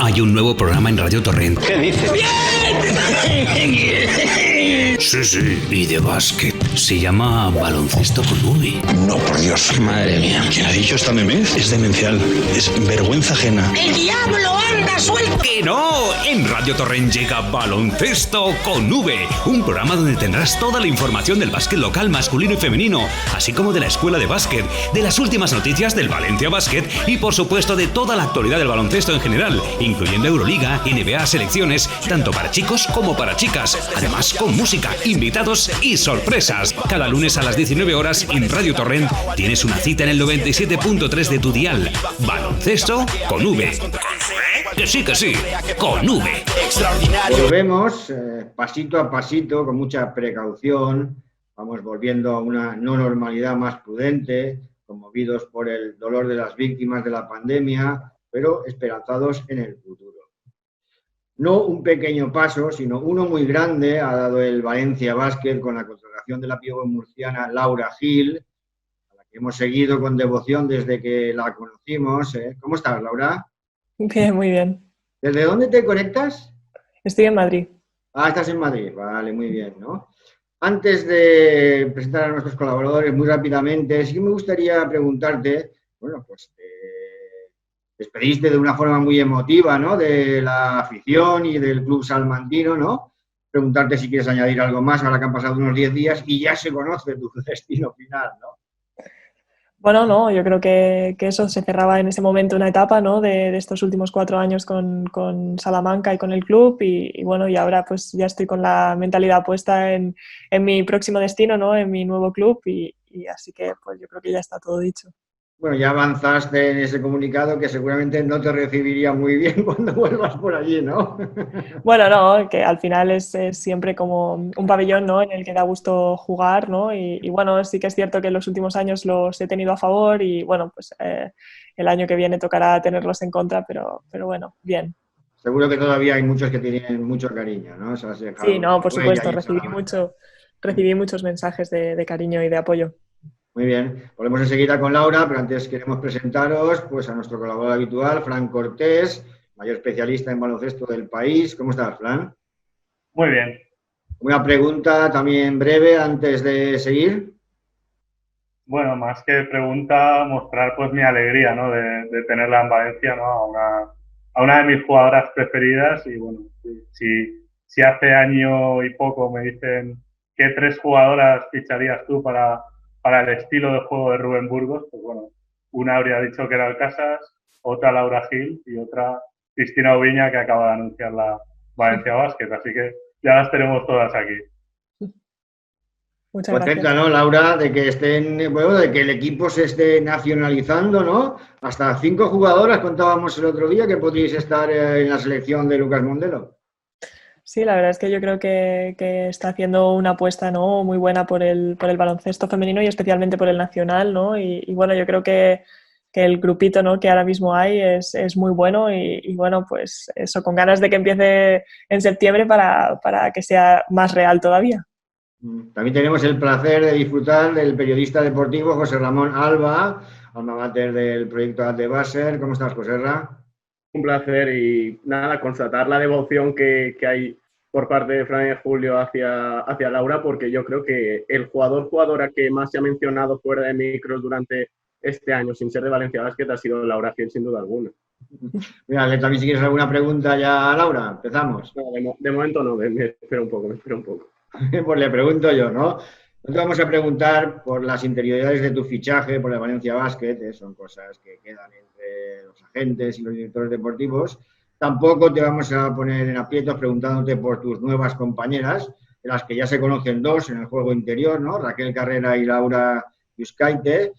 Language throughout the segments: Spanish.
Hay un nuevo programa en Radio Torrent. ¿Qué dices? ¡Bien! Sí, y de básquet. Se llama Baloncesto con V. No, por Dios. Madre mía. ¿Quién ha dicho esta memez? Es demencial. Es vergüenza ajena. ¡El diablo anda suelto! ¡Que no! En Radio Torrent llega Baloncesto con V. Un programa donde tendrás toda la información del básquet local masculino y femenino, así como de la escuela de básquet, de las últimas noticias del Valencia Básquet y, por supuesto, de toda la actualidad del baloncesto en general, incluyendo Euroliga, NBA, selecciones, tanto para chicos como para chicas. Además, con música, invitados y sorpresas. Cada lunes a las 19 horas en Radio Torrent tienes una cita en el 97.3 de tu dial. Baloncesto con V. Que sí, con V. Volvemos pasito a pasito, con mucha precaución. Vamos volviendo a una no normalidad más prudente, conmovidos por el dolor de las víctimas de la pandemia, pero esperanzados en el futuro. No un pequeño paso, sino uno muy grande ha dado el Valencia Básquet con la contratación de la pívot murciana Laura Gil, a la que hemos seguido con devoción desde que la conocimos. ¿Cómo estás, Laura? Bien, muy bien. ¿Desde dónde te conectas? Estoy en Madrid. Ah, estás en Madrid. Vale, muy bien, ¿no? Antes de presentar a nuestros colaboradores muy rápidamente, sí que me gustaría preguntarte, bueno, pues despediste de una forma muy emotiva, ¿no?, de la afición y del club salmantino, ¿no? Preguntarte si quieres añadir algo más ahora que han pasado unos 10 días y ya se conoce tu destino final, ¿no? Bueno, no, yo creo que eso se cerraba en ese momento una etapa, ¿no?, de estos últimos 4 años con Salamanca y con el club y bueno, y ahora pues ya estoy con la mentalidad puesta en mi próximo destino, ¿no?, en mi nuevo club y así que pues yo creo que ya está todo dicho. Bueno, ya avanzaste en ese comunicado que seguramente no te recibiría muy bien cuando vuelvas por allí, ¿no? Bueno, no, que al final es siempre como un pabellón, ¿no?, en el que da gusto jugar, ¿no? Y bueno, sí que es cierto que en los últimos años los he tenido a favor y bueno, pues el año que viene tocará tenerlos en contra, pero bueno, bien. Seguro que todavía hay muchos que tienen mucho cariño, ¿no? Sí, no, por supuesto, recibí muchos mensajes de cariño y de apoyo. Muy bien, volvemos enseguida con Laura, pero antes queremos presentaros pues, a nuestro colaborador habitual, Fran Cortés, mayor especialista en baloncesto del país. ¿Cómo estás, Fran? Muy bien. Una pregunta también breve antes de seguir. Bueno, más que pregunta, mostrar pues mi alegría, ¿no?, de tenerla en Valencia, ¿no?, a una de mis jugadoras preferidas y bueno, si hace año y poco me dicen ¿qué 3 jugadoras ficharías tú para el estilo de juego de Rubén Burgos? Pues bueno, una habría dicho que era Alcasas, otra Laura Gil y otra Cristina Ubiña, que acaba de anunciar la Valencia Básquet, así que ya las tenemos todas aquí. Muchas gracias. Contenta, ¿no, Laura, de que de que el equipo se esté nacionalizando, ¿no? Hasta 5 jugadoras contábamos el otro día que podríais estar en la selección de Lucas Mondelo. Sí, la verdad es que yo creo que está haciendo una apuesta, ¿no?, muy buena por el baloncesto femenino y especialmente por el nacional, ¿no? Y bueno, yo creo que el grupito, ¿no?, que ahora mismo hay es muy bueno y bueno, pues eso, con ganas de que empiece en septiembre para que sea más real todavía. También tenemos el placer de disfrutar del periodista deportivo José Ramón Alba, alma mater del proyecto Atebaser. ¿Cómo estás, José Ramón? Un placer y nada, constatar la devoción que hay por parte de Fran y Julio hacia Laura, porque yo creo que el jugadora que más se ha mencionado fuera de micros durante este año, sin ser de Valencia Básquet, ha sido Laura Gil, sin duda alguna. Mira, también si quieres alguna pregunta ya, Laura, empezamos. No, de momento no, me espero un poco. Pues le pregunto yo, ¿no? No te vamos a preguntar por las interioridades de tu fichaje por el Valencia Básquet, son cosas que quedan entre los agentes y los directores deportivos. Tampoco te vamos a poner en aprietos preguntándote por tus nuevas compañeras, de las que ya se conocen 2 en el juego interior, ¿no? Raquel Carrera y Laura Yuskaite.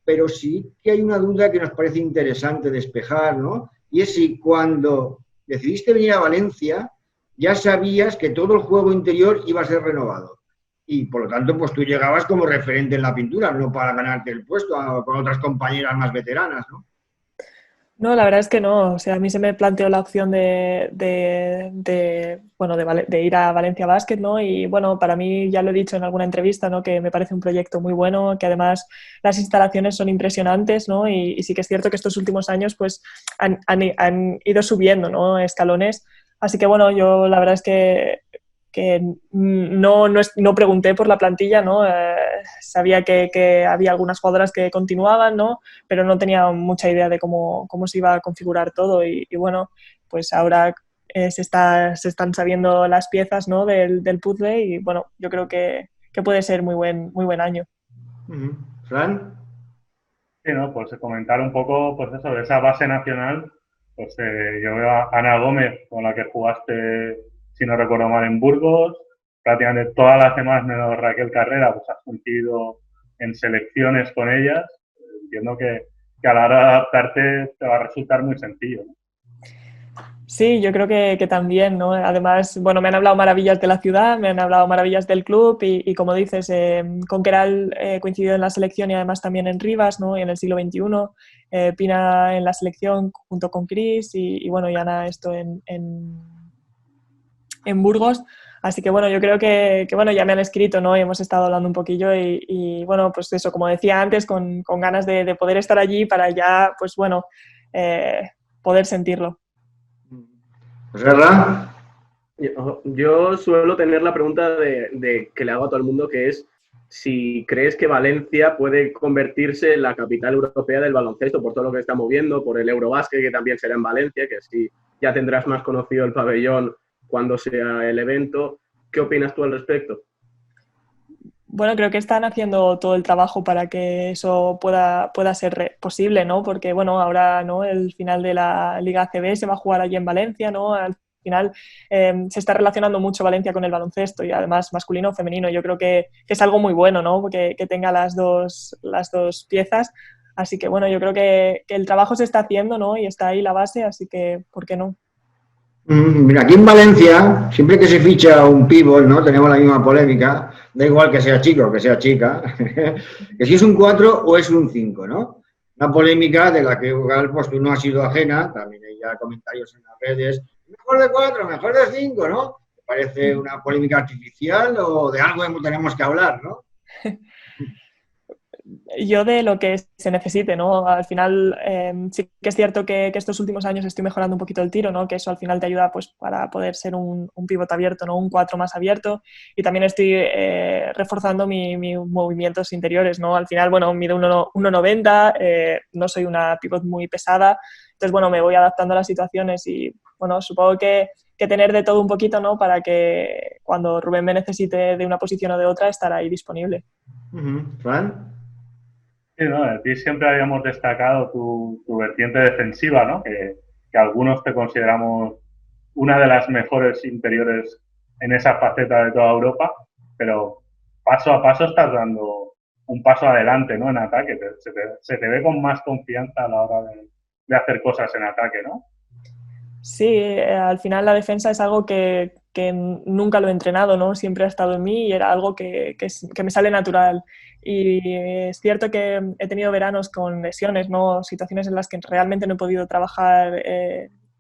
Pero sí que hay una duda que nos parece interesante despejar, ¿no? Y es si cuando decidiste venir a Valencia ya sabías que todo el juego interior iba a ser renovado. Y, por lo tanto, pues tú llegabas como referente en la pintura, no para ganarte el puesto con otras compañeras más veteranas, ¿no? No, la verdad es que no. O sea, a mí se me planteó la opción bueno, de ir a Valencia Basket, ¿no? Y bueno, para mí ya lo he dicho en alguna entrevista, ¿no? Que me parece un proyecto muy bueno, que además las instalaciones son impresionantes, ¿no? Y sí que es cierto que estos últimos años pues han ido subiendo, ¿no? Escalones. Así que bueno, yo la verdad es que no pregunté por la plantilla, ¿no? Sabía que había algunas jugadoras que continuaban, ¿no? Pero no tenía mucha idea de cómo se iba a configurar todo y bueno, pues ahora se están sabiendo las piezas, ¿no? del puzzle y bueno, yo creo que puede ser muy buen año. Fran. Sí, ¿no? Pues comentar un poco, pues eso, de esa base nacional, pues yo veo a Ana Gómez, con la que jugaste, si no recuerdo mal, en Burgos, prácticamente todas las demás, menos Raquel Carrera, pues has coincidido en selecciones con ellas. Entiendo que a la hora de adaptarte te va a resultar muy sencillo, ¿no? Sí, yo creo que también, ¿no? Además, bueno, me han hablado maravillas de la ciudad, me han hablado maravillas del club y como dices, con Keral coincidido en la selección y además también en Rivas, ¿no? Y en el siglo XXI, Pina en la selección junto con Chris y bueno, y Ana esto en Burgos. Así que bueno, yo creo que bueno, ya me han escrito, ¿no? Y hemos estado hablando un poquillo y bueno, pues eso, como decía antes, con ganas de poder estar allí para ya, pues bueno, poder sentirlo. Serra. Yo suelo tener la pregunta de que le hago a todo el mundo, que es si crees que Valencia puede convertirse en la capital europea del baloncesto, por todo lo que está moviendo, por el Eurobásquet, que también será en Valencia, que así ya tendrás más conocido el pabellón cuando sea el evento. ¿Qué opinas tú al respecto? Bueno, creo que están haciendo todo el trabajo para que eso pueda ser posible, ¿no? Porque, bueno, ahora, ¿no? El final de la Liga ACB se va a jugar allí en Valencia, ¿no? Al final se está relacionando mucho Valencia con el baloncesto y además masculino o femenino. Yo creo que es algo muy bueno, ¿no? Que tenga las dos piezas. Así que, bueno, yo creo que el trabajo se está haciendo, ¿no? Y está ahí la base, así que, ¿por qué no? Mira, aquí en Valencia, siempre que se ficha un pívot, ¿no? Tenemos la misma polémica, da igual que sea chico o que sea chica, que si es un 4 o es un 5, ¿no? Una polémica de la que igual pues, tú no has sido ajena, también hay ya comentarios en las redes, mejor de 4, mejor de 5, ¿no? ¿Te parece una polémica artificial o de algo que tenemos que hablar, ¿no? Yo de lo que se necesite, ¿no? Al final sí que es cierto que estos últimos años estoy mejorando un poquito el tiro, ¿no? Que eso al final te ayuda pues para poder ser un pivot abierto, ¿no? Un 4 más abierto y también estoy reforzando mis movimientos interiores, ¿no? Al final, bueno, mido 1,90, no soy una pivot muy pesada, entonces, bueno, me voy adaptando a las situaciones y, bueno, supongo que tener de todo un poquito, ¿no? Para que cuando Rubén me necesite de una posición o de otra, estar ahí disponible. ¿Fran? Sí, ¿no? A ti siempre habíamos destacado tu vertiente defensiva, ¿no? Que algunos te consideramos una de las mejores interiores en esa faceta de toda Europa, pero paso a paso estás dando un paso adelante, ¿no? En ataque. Se te ve con más confianza a la hora de hacer cosas en ataque, ¿no? Sí, al final la defensa es algo que nunca lo he entrenado, ¿no? Siempre ha estado en mí y era algo que me sale natural. Y es cierto que he tenido veranos con lesiones, ¿no? Situaciones en las que realmente no he podido trabajar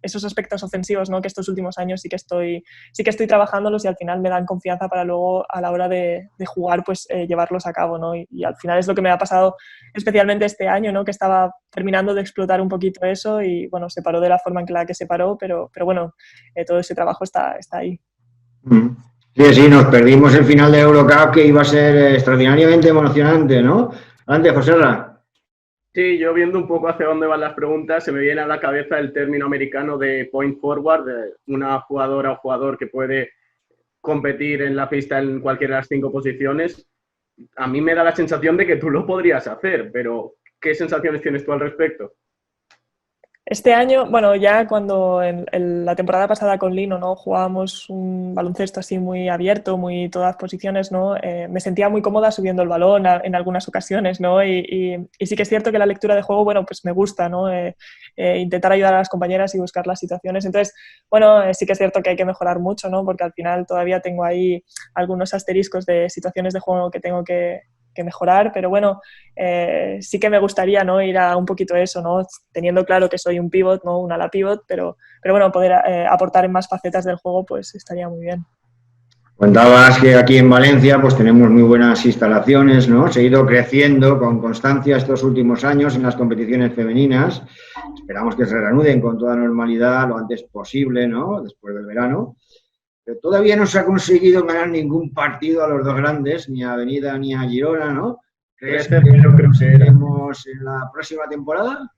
esos aspectos ofensivos, ¿no? Que estos últimos años sí que estoy trabajándolos y al final me dan confianza para luego a la hora de jugar pues llevarlos a cabo, ¿no? Y al final es lo que me ha pasado especialmente este año, ¿no? Que estaba terminando de explotar un poquito eso y bueno, se paró de la forma en la que se paró, pero bueno, todo ese trabajo está ahí. Sí, sí, nos perdimos el final de Eurocup que iba a ser extraordinariamente emocionante, ¿no? Adelante, Joserra. Sí, yo viendo un poco hacia dónde van las preguntas, se me viene a la cabeza el término americano de point forward, de una jugadora o jugador que puede competir en la pista en cualquiera de las 5 posiciones. A mí me da la sensación de que tú lo podrías hacer, pero ¿qué sensaciones tienes tú al respecto? Este año, bueno, ya cuando en la temporada pasada con Lino, ¿no? Jugábamos un baloncesto así muy abierto, muy todas posiciones, ¿no? Me sentía muy cómoda subiendo el balón en algunas ocasiones, ¿no? Y sí que es cierto que la lectura de juego, bueno, pues me gusta, ¿no? Intentar ayudar a las compañeras y buscar las situaciones. Entonces, bueno, sí que es cierto que hay que mejorar mucho, ¿no? Porque al final todavía tengo ahí algunos asteriscos de situaciones de juego que tengo que que mejorar, pero bueno, sí que me gustaría, ¿no? Ir a un poquito eso, ¿no? Teniendo claro que soy un pivot, ¿no? Un ala pivot, pero bueno, poder aportar en más facetas del juego, pues estaría muy bien. Contabas que aquí en Valencia pues tenemos muy buenas instalaciones, ¿no? Se ha ido creciendo con constancia estos últimos años en las competiciones femeninas. Esperamos que se reanuden con toda normalidad lo antes posible, ¿no? Después del verano. Pero todavía no se ha conseguido ganar ningún partido a los dos grandes, ni a Avenida ni a Girona, ¿no? ¿Crees que lo conseguiremos en la próxima temporada?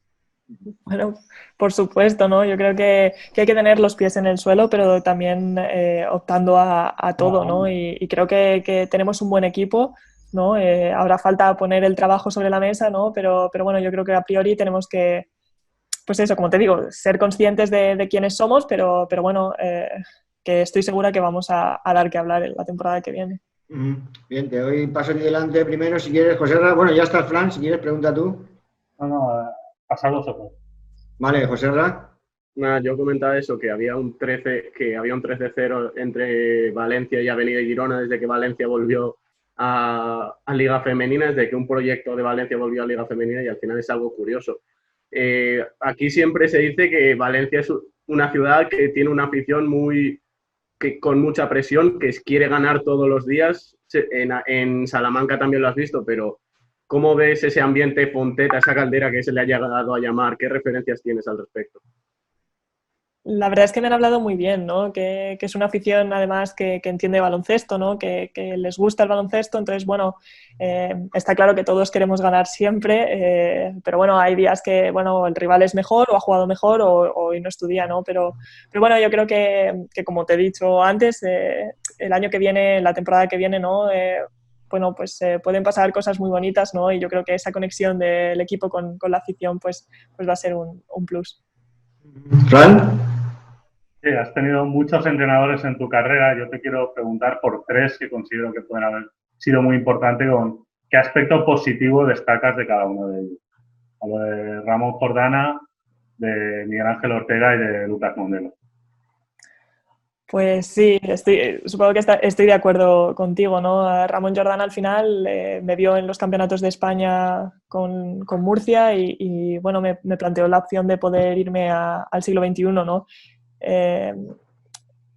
Bueno, por supuesto, ¿no? Yo creo que hay que tener los pies en el suelo, pero también optando a todo, ¿no? Y creo que tenemos un buen equipo, ¿no? Ahora falta poner el trabajo sobre la mesa, ¿no? Pero bueno, yo creo que a priori tenemos que, pues eso, como te digo, ser conscientes de quiénes somos, pero bueno, que estoy segura que vamos a dar que hablar en la temporada que viene. Bien, te doy paso aquí delante primero, si quieres, José Ra. Bueno, ya está Fran, si quieres, pregunta tú. No, pasad vosotros. Vale, José Ra. Nada, yo comentaba eso, que había un 13-0 entre Valencia y Avenida y Girona desde que Valencia volvió a Liga Femenina, desde que un proyecto de Valencia volvió a Liga Femenina, y al final es algo curioso. Aquí siempre se dice que Valencia es una ciudad que tiene una afición con mucha presión, que quiere ganar todos los días. En Salamanca también lo has visto, pero ¿cómo ves ese ambiente Fonteta, esa caldera que se le ha llegado a llamar? ¿Qué referencias tienes al respecto? La verdad es que me han hablado muy bien, ¿no? Que es una afición además que entiende baloncesto, ¿no? Que les gusta el baloncesto, entonces bueno, está claro que todos queremos ganar siempre, pero bueno, hay días que bueno, el rival es mejor o ha jugado mejor o hoy no es tu día, ¿no? Pero bueno, yo creo que como te he dicho antes, el año que viene, la temporada que viene, ¿no? Bueno, pues pueden pasar cosas muy bonitas, ¿no? Y yo creo que esa conexión del equipo con la afición pues va a ser un plus. Fran. Sí, has tenido muchos entrenadores en tu carrera. Yo te quiero preguntar por tres que considero que pueden haber sido muy importantes. ¿Qué aspecto positivo destacas de cada uno de ellos? Hablo de Ramón Jordana, de Miguel Ángel Ortega y de Lucas Mondelo. Pues sí, supongo que estoy de acuerdo contigo, ¿no? Ramón Jordana al final me vio en los campeonatos de España con Murcia y bueno, me planteó la opción de poder irme al siglo XXI, ¿no?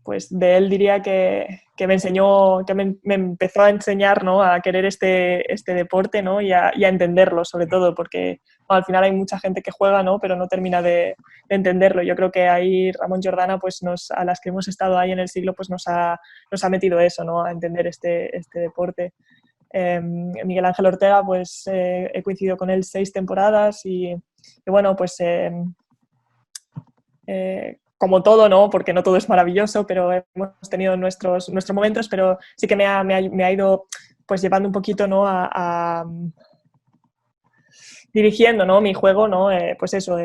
Pues de él diría que me enseñó, que me empezó a enseñar, ¿no? A querer este deporte, ¿no? y a entenderlo sobre todo, porque bueno, al final hay mucha gente que juega, ¿no? Pero no termina de entenderlo. Yo creo que ahí Ramón Jordana, pues a las que hemos estado ahí en el siglo, pues nos ha metido eso, ¿no? A entender este deporte. Miguel Ángel Ortega, pues he coincidido con él 6 temporadas y bueno, pues como todo, ¿no? Porque no todo es maravilloso, pero hemos tenido nuestros momentos, pero sí que me ha ido pues llevando un poquito, ¿no? Dirigiendo, ¿no? Mi juego, ¿no? Pues eso,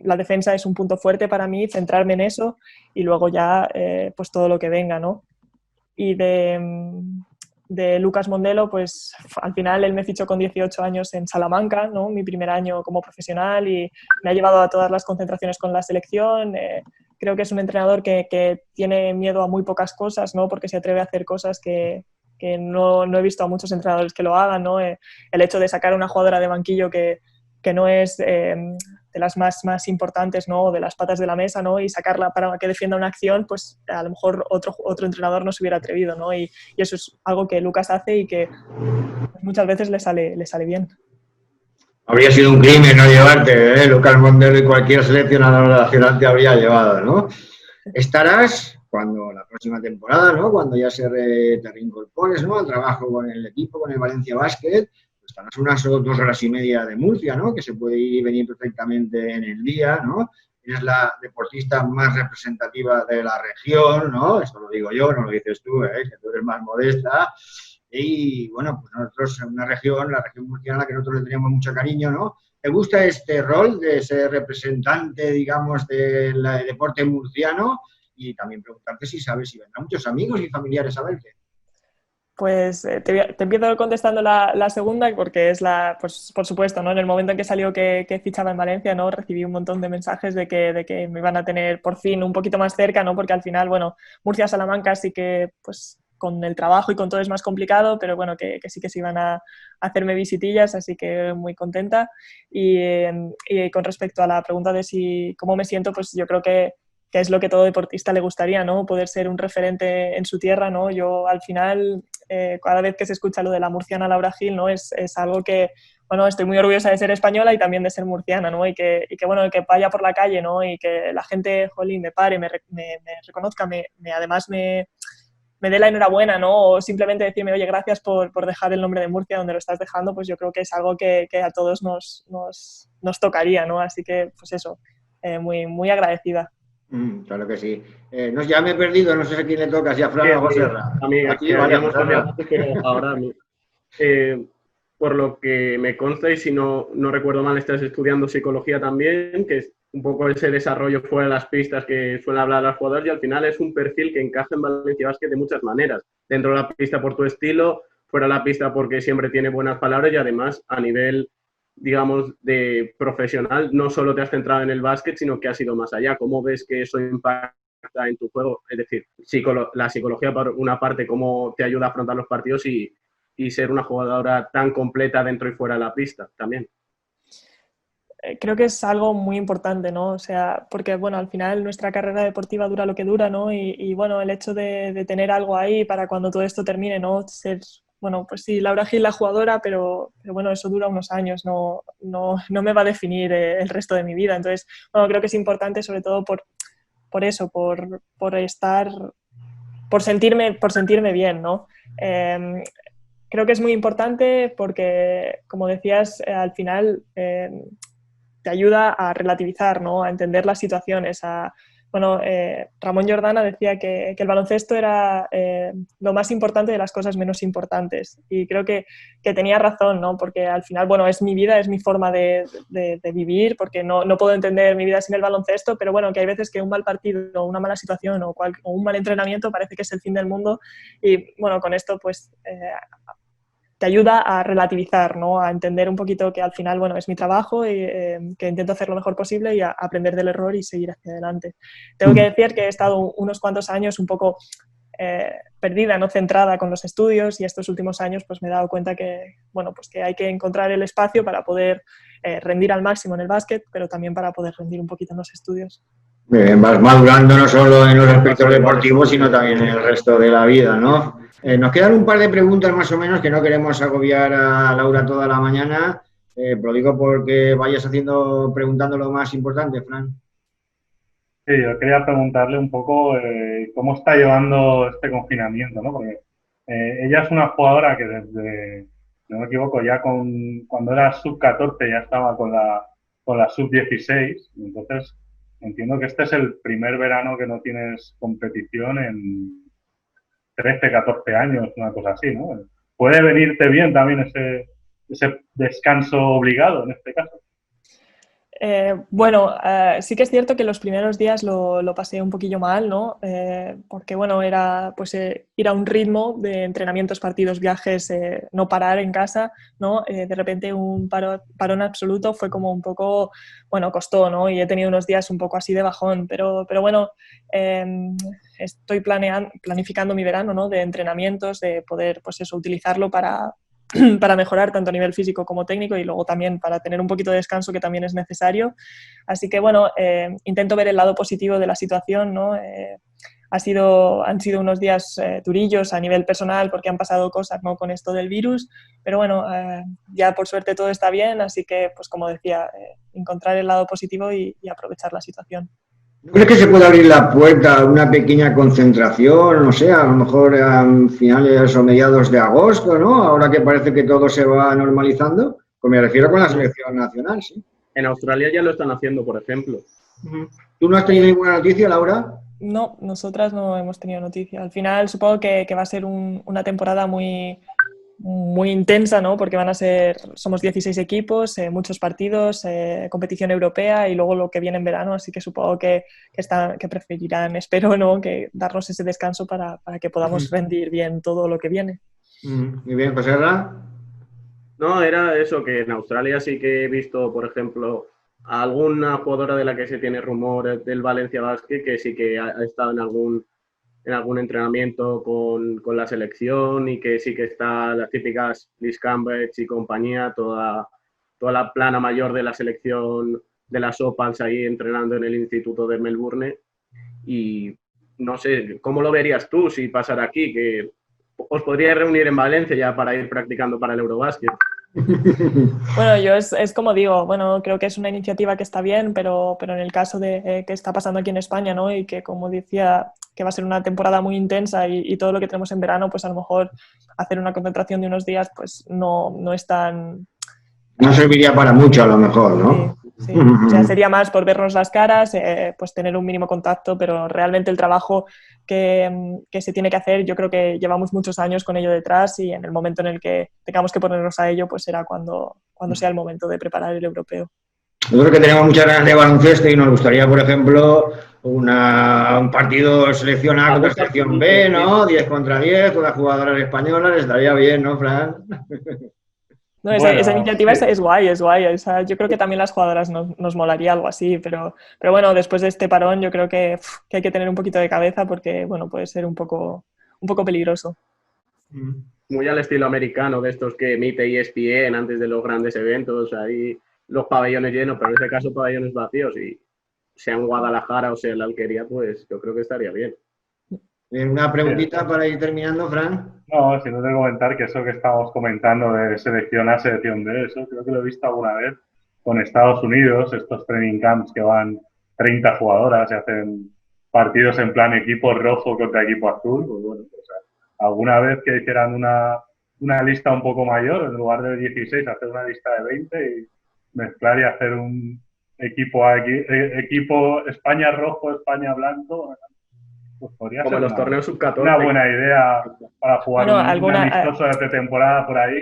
la defensa es un punto fuerte para mí, centrarme en eso y luego ya pues todo lo que venga, ¿no? Y de Lucas Mondelo, pues al final él me fichó con 18 años en Salamanca, ¿no? Mi primer año como profesional y me ha llevado a todas las concentraciones con la selección. Creo que es un entrenador que tiene miedo a muy pocas cosas, ¿no? Porque se atreve a hacer cosas que no he visto a muchos entrenadores que lo hagan, ¿no? El hecho de sacar a una jugadora de banquillo que no es de las más importantes, ¿no? O de las patas de la mesa, ¿no? Y sacarla para que defienda una acción, pues a lo mejor otro entrenador no se hubiera atrevido, ¿no? Y eso es algo que Lucas hace y que muchas veces le sale bien. Habría sido un crimen no llevarte, ¿eh? Lucas Mondelo y cualquier seleccionador nacional te habría llevado, ¿no? Estarás cuando la próxima temporada, ¿no? Cuando ya te reincorpores, ¿no? Al trabajo con el equipo, con el Valencia Basket, pues estarás unas 2 horas y media de Murcia, ¿no? Que se puede ir y venir perfectamente en el día, ¿no? Eres la deportista más representativa de la región, ¿no? Esto lo digo yo, no lo dices tú, que tú eres más modesta. Y bueno, pues nosotros en la región murciana, que nosotros le teníamos mucho cariño, ¿no? ¿Te gusta este rol de ser representante, digamos, del deporte murciano? Y también preguntarte si sabes si vendrán muchos amigos y familiares a verte. Pues te empiezo contestando la segunda, porque es pues por supuesto, ¿no? En el momento en que salió que fichaba en Valencia, ¿no? Recibí un montón de mensajes de que me iban a tener por fin un poquito más cerca, ¿no? Porque al final, bueno, Murcia-Salamanca sí que pues con el trabajo y con todo es más complicado, pero bueno, que sí que se iban a hacerme visitillas, así que muy contenta. Y con respecto a la pregunta de cómo me siento, pues yo creo que es lo que todo deportista le gustaría, ¿no? Poder ser un referente en su tierra, ¿no? Yo al final, cada vez que se escucha lo de la murciana Laura Gil, ¿no? Es algo que, bueno, estoy muy orgullosa de ser española y también de ser murciana, ¿no? Y que bueno, que vaya por la calle, ¿no? Y que la gente, jolín, me pare, me reconozca, además me dé la enhorabuena, ¿no? O simplemente decirme, oye, gracias por dejar el nombre de Murcia donde lo estás dejando, pues yo creo que es algo que a todos nos tocaría, ¿no? Así que, pues eso, muy, muy agradecida. Claro que sí. Ya me he perdido, no sé a quién le toca, si a Fran o a José Ra. Aquí habíamos cambiado, pero ahora a mí. Por lo que me consta, y si no recuerdo mal, estás estudiando psicología también, que es un poco ese desarrollo fuera de las pistas que suelen hablar los jugadores, y al final es un perfil que encaja en Valencia Basket de muchas maneras. Dentro de la pista por tu estilo, fuera de la pista porque siempre tiene buenas palabras, y además a nivel, digamos, de profesional, no solo te has centrado en el básquet, sino que has ido más allá. ¿Cómo ves que eso impacta en tu juego? Es decir, la psicología por una parte, cómo te ayuda a afrontar los partidos y ser una jugadora tan completa dentro y fuera de la pista también. Creo que es algo muy importante, ¿no? O sea, porque, bueno, al final nuestra carrera deportiva dura lo que dura, ¿no? Y bueno, el hecho de tener algo ahí para cuando todo esto termine, ¿no? Ser, bueno, pues sí, Laura Gil la jugadora, pero bueno, eso dura unos años, no me va a definir el resto de mi vida. Entonces, bueno, creo que es importante sobre todo por eso, por estar, por sentirme bien, ¿no? Creo que es muy importante porque, como decías, al final te ayuda a relativizar, ¿no? A entender las situaciones. Ramón Jordana decía que el baloncesto era lo más importante de las cosas menos importantes. Y creo que tenía razón, ¿no? Porque al final, bueno, es mi vida, es mi forma de vivir, porque no puedo entender mi vida sin el baloncesto, pero bueno, que hay veces que un mal partido, una mala situación o un mal entrenamiento parece que es el fin del mundo. Y bueno, con esto pues te ayuda a relativizar, ¿no? A entender un poquito que al final, bueno, es mi trabajo y que intento hacer lo mejor posible y a aprender del error y seguir hacia adelante. Tengo que decir que he estado unos cuantos años un poco perdida, no centrada con los estudios, y estos últimos años pues me he dado cuenta que, bueno, pues que hay que encontrar el espacio para poder rendir al máximo en el básquet, pero también para poder rendir un poquito en los estudios. Vas madurando no solo en los aspectos deportivos, sino también en el resto de la vida, ¿no? Nos quedan un par de preguntas más o menos, que no queremos agobiar a Laura toda la mañana, pero digo porque vayas preguntando lo más importante, Fran. Sí, yo quería preguntarle un poco cómo está llevando este confinamiento, ¿no? Porque ella es una jugadora que desde, si no me equivoco, ya cuando era sub-14 ya estaba con la sub-16, entonces entiendo que este es el primer verano que no tienes competición en 13, 14 años, una cosa así, ¿no? ¿Puede venirte bien también ese descanso obligado en este caso? Sí que es cierto que los primeros días lo pasé un poquillo mal, ¿no? Porque, bueno, era pues ir a un ritmo de entrenamientos, partidos, viajes, no parar en casa, ¿no? De repente un parón absoluto fue como un poco, bueno, costó, ¿no? Y he tenido unos días un poco así de bajón, pero bueno, estoy planificando mi verano, ¿no? De entrenamientos, de poder, pues eso, utilizarlo para mejorar tanto a nivel físico como técnico, y luego también para tener un poquito de descanso, que también es necesario. Así que, bueno, intento ver el lado positivo de la situación, ¿no? Han sido unos días durillos a nivel personal porque han pasado cosas, ¿no? Con esto del virus, pero bueno, ya por suerte todo está bien, así que, pues como decía, encontrar el lado positivo y aprovechar la situación. ¿No crees que se puede abrir la puerta a una pequeña concentración, no sé, a lo mejor a finales o mediados de agosto, ¿no? Ahora que parece que todo se va normalizando, pues me refiero con la selección nacional, sí. En Australia ya lo están haciendo, por ejemplo. ¿Tú no has tenido ninguna noticia, Laura? No, nosotras no hemos tenido noticia. Al final supongo que va a ser una temporada muy, muy intensa, ¿no? Porque somos 16 equipos, muchos partidos, competición europea y luego lo que viene en verano, así que supongo que preferirán, espero, ¿no? Que darnos ese descanso para que podamos rendir bien todo lo que viene. Muy bien, José Ra. No, era eso, que en Australia sí que he visto, por ejemplo, a alguna jugadora de la que se tiene rumor del Valencia Basket, que sí que ha estado en algún en algún entrenamiento con la selección y que sí que está las típicas Liz Cambridge y compañía, toda la plana mayor de la selección de las Opals ahí entrenando en el Instituto de Melbourne. Y no sé, ¿cómo lo verías tú si pasara aquí? Que os podríais reunir en Valencia ya para ir practicando para el Eurobasket. Bueno, yo es como digo, bueno, creo que es una iniciativa que está bien, pero en el caso de que está pasando aquí en España, ¿no? Y que, como decía, que va a ser una temporada muy intensa y todo lo que tenemos en verano, pues a lo mejor hacer una concentración de unos días, pues no es tan... No serviría para mucho a lo mejor, ¿no? Sí, sí. O sea, sería más por vernos las caras, pues tener un mínimo contacto, pero realmente el trabajo que se tiene que hacer, yo creo que llevamos muchos años con ello detrás y en el momento en el que tengamos que ponernos a ello, pues será cuando sea el momento de preparar el europeo. Nosotros que tenemos muchas ganas de baloncesto y nos gustaría, por ejemplo, un partido selección A contra selección B, ¿no? 10 contra 10, con las jugadoras españolas, estaría bien, ¿no, Fran? No, esa iniciativa es guay, es guay. O sea, yo creo que también las jugadoras nos molaría algo así, pero bueno, después de este parón yo creo que hay que tener un poquito de cabeza porque, bueno, puede ser un poco peligroso. Muy al estilo americano, de estos que emite ESPN antes de los grandes eventos, ahí los pabellones llenos, pero en este caso pabellones vacíos, y sea en Guadalajara o sea en la Alquería, pues yo creo que estaría bien. Una preguntita para ir terminando, Fran. No, sino de comentar que eso que estábamos comentando de selección A, selección B, eso creo que lo he visto alguna vez con Estados Unidos, estos training camps que van 30 jugadoras y hacen partidos en plan equipo rojo contra equipo azul. Pues bueno, o sea, alguna vez que hicieran una lista un poco mayor, en lugar de 16, hacer una lista de 20 y mezclar y hacer un equipo España rojo, España blanco. Pues podría como ser los torneos sub-14. Una buena idea para jugar bueno, un amistoso de pretemporada por ahí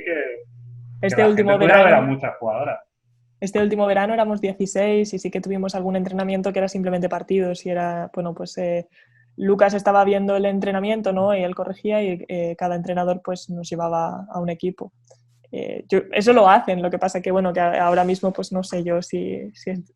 este último verano ver a muchas jugadoras. Este último verano éramos 16 y sí que tuvimos algún entrenamiento que era simplemente partidos y era, bueno, pues Lucas estaba viendo el entrenamiento, ¿no? Y él corregía y cada entrenador pues nos llevaba a un equipo. Eso lo hacen, lo que pasa que, bueno, que ahora mismo pues no sé yo si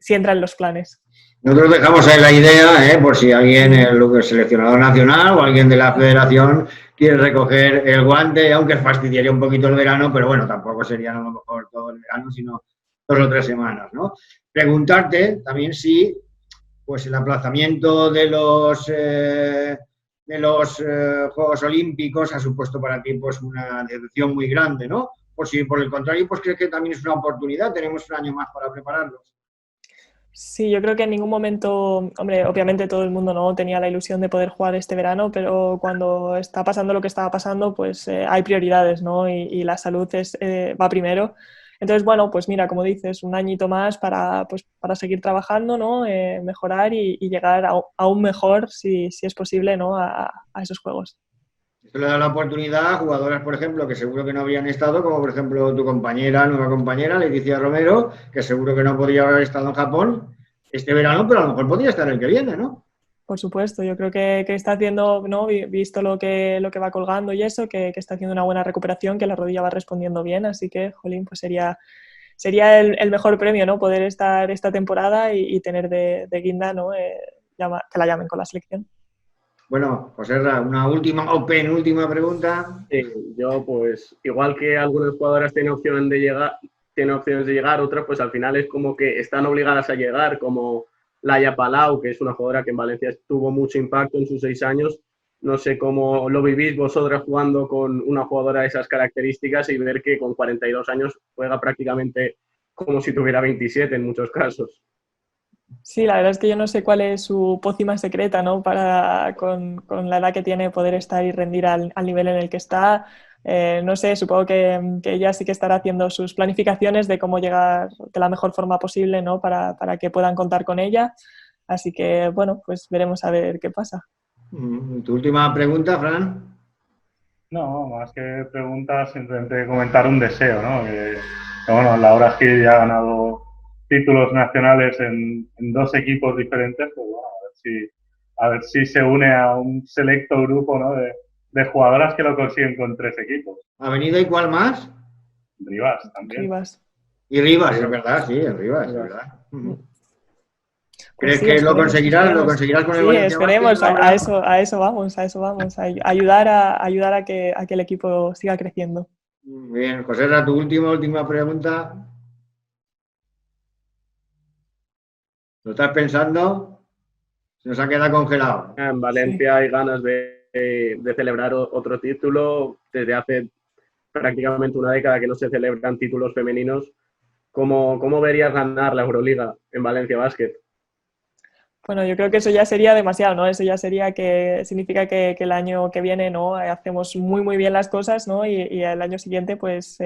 entra en los planes. Nosotros dejamos ahí la idea, por si alguien, el seleccionador nacional o alguien de la federación quiere recoger el guante, aunque fastidiaría un poquito el verano, pero bueno, tampoco sería a lo mejor todo el verano, sino 2 o 3 semanas, ¿no? Preguntarte también si, pues el aplazamiento de los Juegos Olímpicos ha supuesto para ti pues una decepción muy grande, ¿no? Por si por el contrario, pues crees que también es una oportunidad, tenemos un año más para prepararlos. Sí, yo creo que en ningún momento, hombre, obviamente todo el mundo no tenía la ilusión de poder jugar este verano, pero cuando está pasando lo que estaba pasando, pues hay prioridades, ¿no? Y la salud va primero. Entonces, bueno, pues mira, como dices, un añito más para seguir trabajando, ¿no? Mejorar y llegar aún mejor, si es posible, ¿no? A esos juegos. Esto le da la oportunidad a jugadoras, por ejemplo, que seguro que no habían estado, como por ejemplo tu nueva compañera, Leticia Romero, que seguro que no podía haber estado en Japón este verano, pero a lo mejor podría estar el que viene, ¿no? Por supuesto, yo creo que está haciendo, ¿no? Visto lo que va colgando y eso, que está haciendo una buena recuperación, que la rodilla va respondiendo bien, así que, jolín, pues sería el mejor premio, ¿no? Poder estar esta temporada y tener de guinda, ¿no? Que la llamen con la selección. Bueno, José, una última o penúltima pregunta. Yo, pues, igual que algunas jugadoras tienen opciones de llegar, otras, pues al final es como que están obligadas a llegar, como Laia Palau, que es una jugadora que en Valencia tuvo mucho impacto en sus 6 años. No sé cómo lo vivís vosotras jugando con una jugadora de esas características y ver que con 42 años juega prácticamente como si tuviera 27 en muchos casos. Sí, la verdad es que yo no sé cuál es su pócima secreta, ¿no? Para con la edad que tiene poder estar y rendir al nivel en el que está. No sé, supongo que ella sí que estará haciendo sus planificaciones de cómo llegar de la mejor forma posible, ¿no? Para que puedan contar con ella. Así que, bueno, pues veremos a ver qué pasa. ¿Tu última pregunta, Fran? No, más que preguntas, simplemente comentar un deseo, ¿no? Que bueno, Laura Gil ya ha ganado títulos nacionales en 2 equipos diferentes, pues bueno, a ver si se une a un selecto grupo, ¿no? de jugadoras que lo consiguen con 3 equipos. ¿Avenida y cuál más? Rivas también. Rivas. Y Rivas, es verdad, sí, Rivas, es verdad. ¿Crees sí, que lo conseguirás? ¿Lo esperemos. conseguirás con el Sí, Valencia esperemos, Basket, Laura? a eso vamos, ayudar a que el equipo siga creciendo. Muy bien, José, tu última pregunta. ¿Lo estás pensando? Se nos ha quedado congelado. En Sí. Valencia hay ganas de celebrar otro título. Desde hace prácticamente una década que no se celebran títulos femeninos. ¿Cómo verías ganar la Euroliga en Valencia Basket? Bueno, yo creo que eso ya sería demasiado, ¿no? Eso ya sería significa que el año que viene, ¿no? Hacemos muy bien las cosas, ¿no? Y el año siguiente, pues,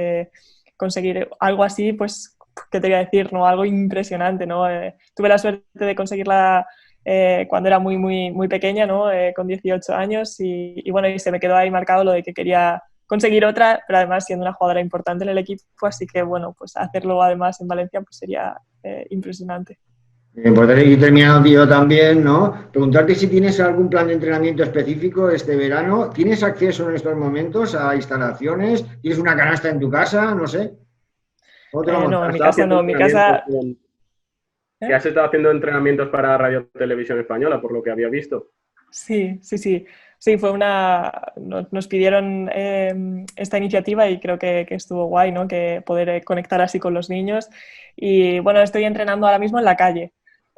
conseguir algo así, pues, ¿qué te voy a decir, no? Algo impresionante, ¿no? Tuve la suerte de conseguirla cuando era muy pequeña, ¿no? Con 18 años y bueno, y se me quedó ahí marcado lo de que quería conseguir otra, pero además siendo una jugadora importante en el equipo, así que bueno, pues hacerlo además en Valencia pues sería impresionante. Por ir terminando yo también, ¿no? Preguntarte si tienes algún plan de entrenamiento específico este verano. ¿Tienes acceso en estos momentos a instalaciones? ¿Tienes una canasta en tu casa? No sé. ¿Cómo te lo No, en montas? mi casa no, en mi casa... Que has estado haciendo entrenamientos para Radio Televisión Española, por lo que había visto. Sí. Sí, nos pidieron esta iniciativa y creo que estuvo guay, ¿no? Que poder conectar así con los niños. Y bueno, estoy entrenando ahora mismo en la calle.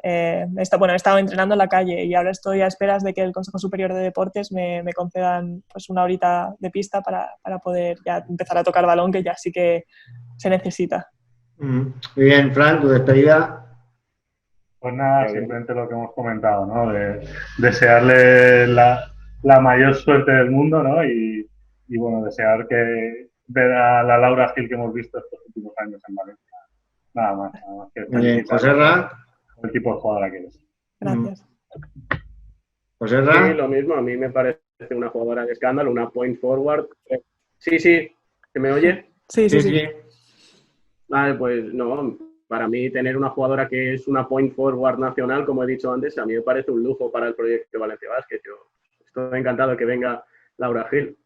He estado entrenando en la calle y ahora estoy a esperas de que el Consejo Superior de Deportes me concedan pues una horita de pista para poder ya empezar a tocar balón, que ya sí que se necesita. Muy bien, Fran, tu despedida. Pues nada, simplemente lo que hemos comentado, ¿no? De desearle la mayor suerte del mundo, ¿no? Y bueno, desear que ver a la Laura Gil que hemos visto estos últimos años en Valencia. Nada más que Joserra. El tipo de jugadora que eres. Gracias. Joserra. Sí, lo mismo. A mí me parece una jugadora de escándalo, una point forward. Sí, ¿se me oye? Sí. Vale, pues no. Para mí, tener una jugadora que es una point forward nacional, como he dicho antes, a mí me parece un lujo para el proyecto Valencia Basket. Yo estoy encantado de que venga Laura Gil.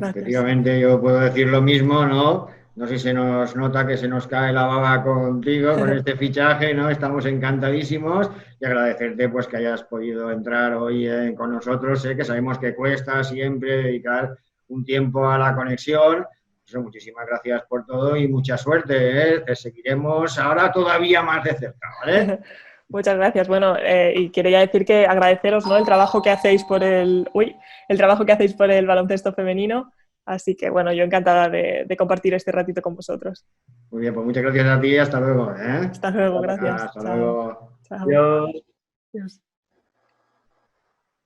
Efectivamente, yo puedo decir lo mismo, ¿no? No sé si se nos nota que se nos cae la baba contigo, con este fichaje, ¿no? Estamos encantadísimos y agradecerte pues que hayas podido entrar hoy con nosotros, que sabemos que cuesta siempre dedicar un tiempo a la conexión. Muchísimas gracias por todo y mucha suerte, Te seguiremos ahora todavía más de cerca, ¿vale? Muchas gracias. Bueno, y quería decir que agradeceros, ¿no? el trabajo que hacéis por el baloncesto femenino. Así que, bueno, yo encantada de compartir este ratito con vosotros. Muy bien, pues muchas gracias a ti y hasta luego, Hasta luego, gracias. Hasta luego. Chao. Adiós.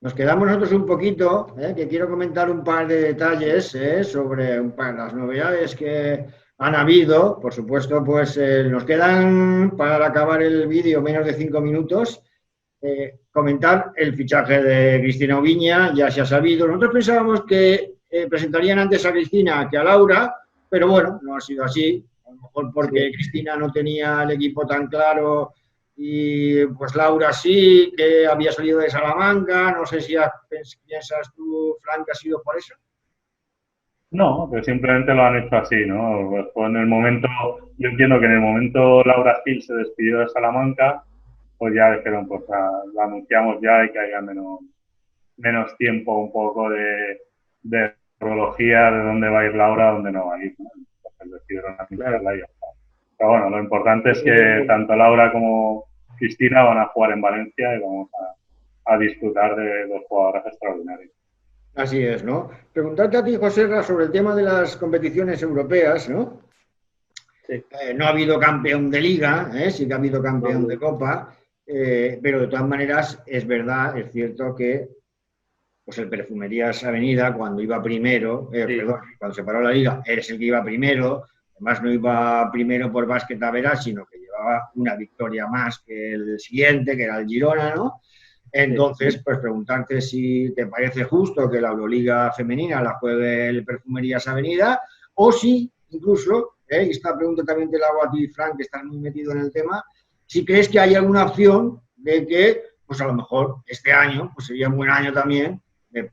Nos quedamos nosotros un poquito, que quiero comentar un par de detalles sobre las novedades que han habido. Por supuesto, pues nos quedan para acabar el vídeo menos de 5 minutos. Comentar el fichaje de Cristina Oviña, ya se ha sabido. Nosotros pensábamos que presentarían antes a Cristina que a Laura, pero bueno, no ha sido así. A lo mejor porque Cristina no tenía el equipo tan claro y pues Laura sí, que había salido de Salamanca. No sé si piensas tú, Fran, que ha sido por eso. No, pero simplemente lo han hecho así, ¿no? Pues en el momento, yo entiendo que en el momento Laura Gil se despidió de Salamanca, pues ya dijeron, pues lo anunciamos ya y que haya menos tiempo un poco de cronología de dónde va a ir Laura, dónde no va a ir, ¿no? Entonces decidieron anunciarla y ya está. Pero bueno, lo importante es que tanto Laura como Cristina van a jugar en Valencia y vamos a disfrutar de dos jugadoras extraordinarias. Así es, ¿no? Preguntarte a ti, Joserra, sobre el tema de las competiciones europeas, ¿no? Sí. No ha habido campeón de liga, sí que ha habido campeón de copa, pero de todas maneras es verdad, es cierto que pues el Perfumerías Avenida, cuando iba primero, cuando se paró la liga, eres el que iba primero. Además, no iba primero por básquet a veras, sino que llevaba una victoria más que el siguiente, que era el Girona, ¿no? Entonces, pues preguntarte si te parece justo que la Euroliga femenina la juegue el Perfumerías Avenida, o si incluso, y esta pregunta también te la hago a ti, Frank, que estás muy metido en el tema, si crees que hay alguna opción de que, pues a lo mejor este año, pues sería un buen año también,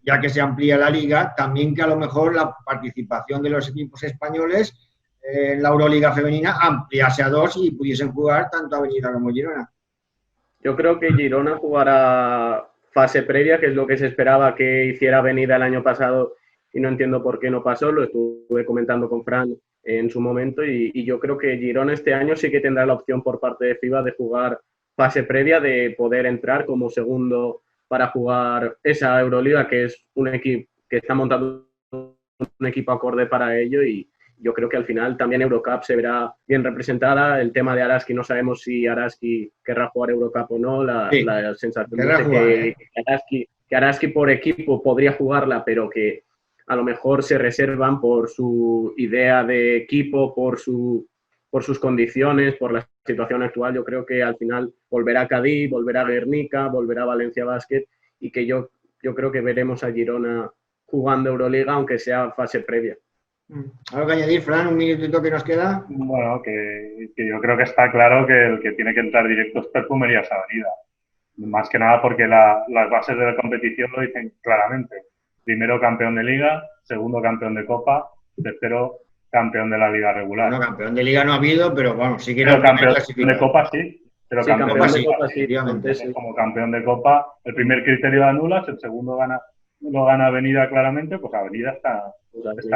ya que se amplía la liga, también que a lo mejor la participación de los equipos españoles en la Euroliga femenina ampliase a 2 y pudiesen jugar tanto Avenida como Girona. Yo creo que Girona jugará fase previa, que es lo que se esperaba que hiciera Avenida el año pasado y no entiendo por qué no pasó. Lo estuve comentando con Fran en su momento y yo creo que Girona este año sí que tendrá la opción por parte de FIBA de jugar fase previa, de poder entrar como segundo para jugar esa Euroliga, que es un equipo que está montando un equipo acorde para ello, y yo creo que al final también Eurocup se verá bien representada. El tema de Araski, no sabemos si Araski querrá jugar Eurocup o no. La sensación de que Araski por equipo podría jugarla, pero que a lo mejor se reservan por su idea de equipo, por sus condiciones, por la situación actual. Yo creo que al final volverá Cádiz, volverá Guernica, volverá Valencia Basket, y que yo creo que veremos a Girona jugando Euroliga, aunque sea fase previa. ¿Algo que añadir, Fran? Un minutito que nos queda. Bueno, que yo creo que está claro que el que tiene que entrar directo es Perfumerías Avenida. Más que nada porque las bases de la competición lo dicen claramente. Primero campeón de Liga, segundo campeón de Copa, tercero campeón de la Liga regular. Bueno, campeón de Liga no ha habido, pero bueno, sí que era campeón de Copa, sí. Pero sí, campeón de Copa, sí, efectivamente. Sí. Como campeón de Copa, el primer criterio de anulas, el segundo lo gana Avenida claramente, pues Avenida está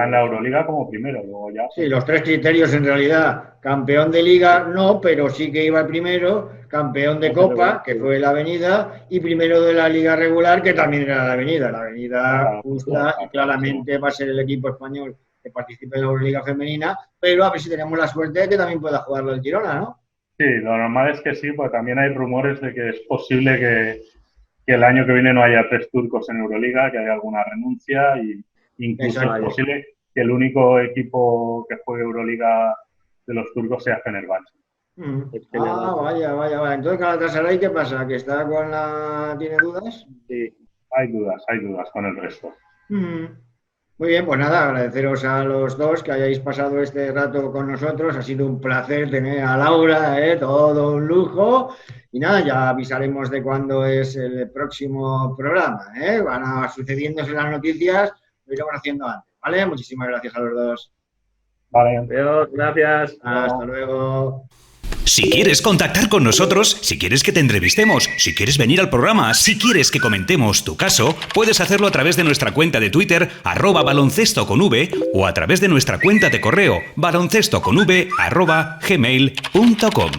en la Euroliga como primero. Luego ya. Sí, los tres criterios en realidad. Campeón de Liga no, pero sí que iba el primero. Campeón de Copa, que fue la Avenida, y primero de la Liga regular, que también era la Avenida. La Avenida justa y claramente va a ser el equipo español que participe en la Euroliga femenina, pero a ver si tenemos la suerte de que también pueda jugarlo el Girona, ¿no? Sí, lo normal es que sí, porque también hay rumores de que es posible que el año que viene no haya 3 turcos en Euroliga, que haya alguna renuncia, y incluso es posible que el único equipo que juegue Euroliga de los turcos sea Fenerbahce. Vaya. Entonces, Galatasaray, ¿qué pasa? ¿Que está tiene dudas? Sí, hay dudas con el resto. Muy bien, pues nada, agradeceros a los dos que hayáis pasado este rato con nosotros. Ha sido un placer tener a Laura, todo un lujo. Y nada, ya avisaremos de cuándo es el próximo programa. Van a sucediéndose las noticias, lo iremos haciendo antes, ¿vale? Muchísimas gracias a los dos. Vale, adiós, gracias. Hasta luego. Si quieres contactar con nosotros, si quieres que te entrevistemos, si quieres venir al programa, si quieres que comentemos tu caso, puedes hacerlo a través de nuestra cuenta de Twitter, @baloncestoconv, o a través de nuestra cuenta de correo, baloncestoconv@gmail.com.